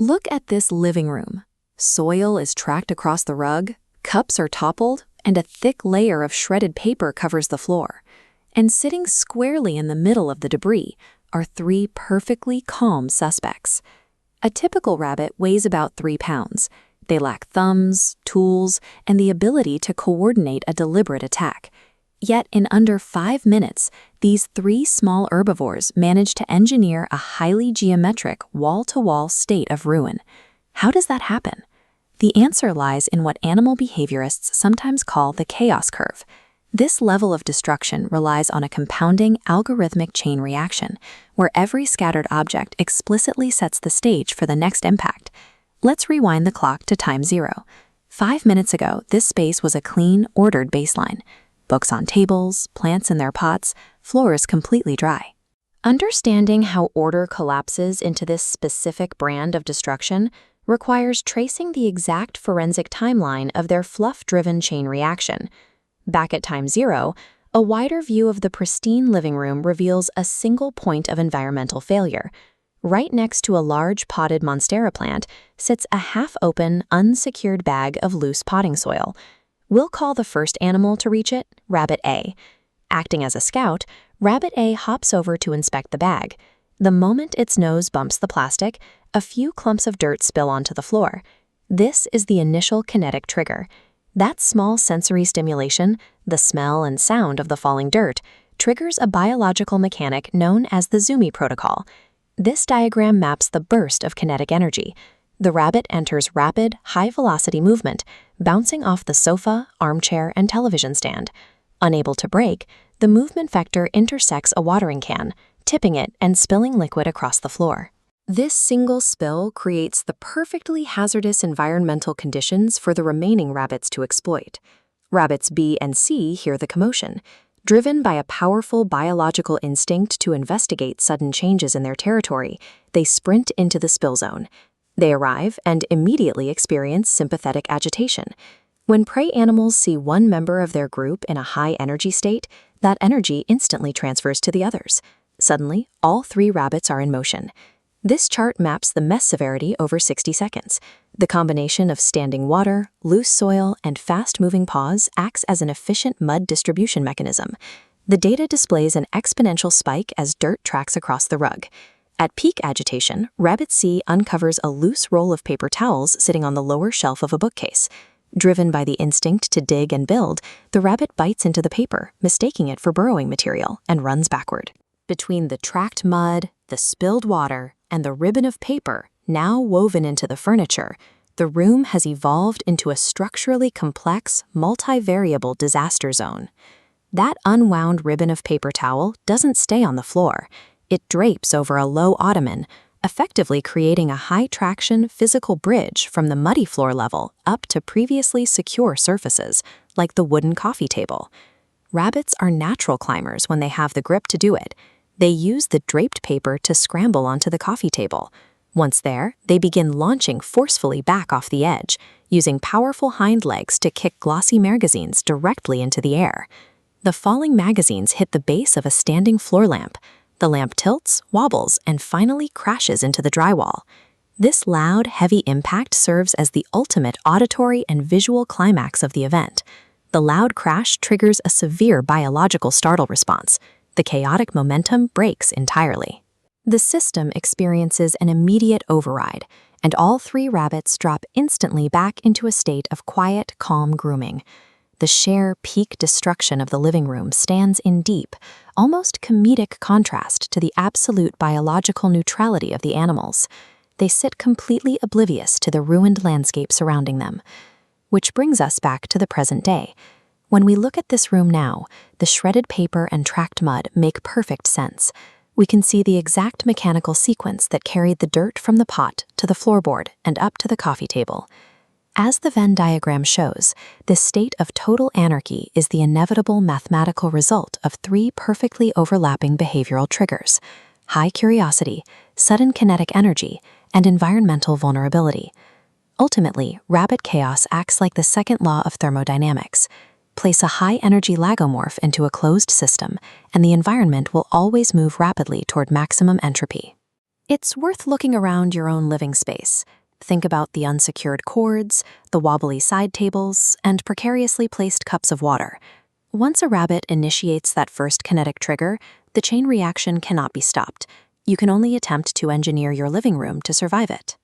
Look at this living room. Soil is tracked across the rug, cups are toppled, and a thick layer of shredded paper covers the floor. And sitting squarely in the middle of the debris are three perfectly calm suspects. A typical rabbit weighs about 3 pounds. They lack thumbs, tools, and the ability to coordinate a deliberate attack. Yet in under 5 minutes, these three small herbivores managed to engineer a highly geometric wall-to-wall state of ruin. How does that happen? The answer lies in what animal behaviorists sometimes call the chaos curve. This level of destruction relies on a compounding algorithmic chain reaction, where every scattered object explicitly sets the stage for the next impact. Let's rewind the clock to time 0. 5 minutes ago, this space was a clean, ordered baseline. Books on tables, plants in their pots, floors completely dry. Understanding how order collapses into this specific brand of destruction requires tracing the exact forensic timeline of their fluff-driven chain reaction. Back at time 0, a wider view of the pristine living room reveals a single point of environmental failure. Right next to a large potted monstera plant sits a half-open, unsecured bag of loose potting soil. We'll call the first animal to reach it Rabbit A. Acting as a scout, Rabbit A hops over to inspect the bag. The moment its nose bumps the plastic, a few clumps of dirt spill onto the floor. This is the initial kinetic trigger. That small sensory stimulation, the smell and sound of the falling dirt, triggers a biological mechanic known as the Zumi protocol. This diagram maps the burst of kinetic energy. The rabbit enters rapid, high-velocity movement, bouncing off the sofa, armchair, and television stand. Unable to brake, the movement vector intersects a watering can, tipping it and spilling liquid across the floor. This single spill creates the perfectly hazardous environmental conditions for the remaining rabbits to exploit. Rabbits B and C hear the commotion. Driven by a powerful biological instinct to investigate sudden changes in their territory, they sprint into the spill zone. They arrive and immediately experience sympathetic agitation. When prey animals see one member of their group in a high-energy state, that energy instantly transfers to the others. Suddenly, all 3 rabbits are in motion. This chart maps the mess severity over 60 seconds. The combination of standing water, loose soil, and fast-moving paws acts as an efficient mud distribution mechanism. The data displays an exponential spike as dirt tracks across the rug. At peak agitation, Rabbit C uncovers a loose roll of paper towels sitting on the lower shelf of a bookcase. Driven by the instinct to dig and build, the rabbit bites into the paper, mistaking it for burrowing material, and runs backward. Between the tracked mud, the spilled water, and the ribbon of paper, now woven into the furniture, the room has evolved into a structurally complex, multivariable disaster zone. That unwound ribbon of paper towel doesn't stay on the floor. It drapes over a low ottoman, effectively creating a high-traction physical bridge from the muddy floor level up to previously secure surfaces, like the wooden coffee table. Rabbits are natural climbers when they have the grip to do it. They use the draped paper to scramble onto the coffee table. Once there, they begin launching forcefully back off the edge, using powerful hind legs to kick glossy magazines directly into the air. The falling magazines hit the base of a standing floor lamp. The lamp tilts, wobbles, and finally crashes into the drywall. This loud, heavy impact serves as the ultimate auditory and visual climax of the event. The loud crash triggers a severe biological startle response. The chaotic momentum breaks entirely. The system experiences an immediate override, and all 3 rabbits drop instantly back into a state of quiet, calm grooming. The sheer peak destruction of the living room stands in deep, almost comedic contrast to the absolute biological neutrality of the animals. They sit completely oblivious to the ruined landscape surrounding them. Which brings us back to the present day. When we look at this room now, the shredded paper and tracked mud make perfect sense. We can see the exact mechanical sequence that carried the dirt from the pot to the floorboard and up to the coffee table. As the Venn diagram shows, this state of total anarchy is the inevitable mathematical result of 3 perfectly overlapping behavioral triggers: high curiosity, sudden kinetic energy, and environmental vulnerability. Ultimately, rabbit chaos acts like the second law of thermodynamics. Place a high-energy lagomorph into a closed system, and the environment will always move rapidly toward maximum entropy. It's worth looking around your own living space. Think about the unsecured cords, the wobbly side tables, and precariously placed cups of water. Once a rabbit initiates that first kinetic trigger, the chain reaction cannot be stopped. You can only attempt to engineer your living room to survive it.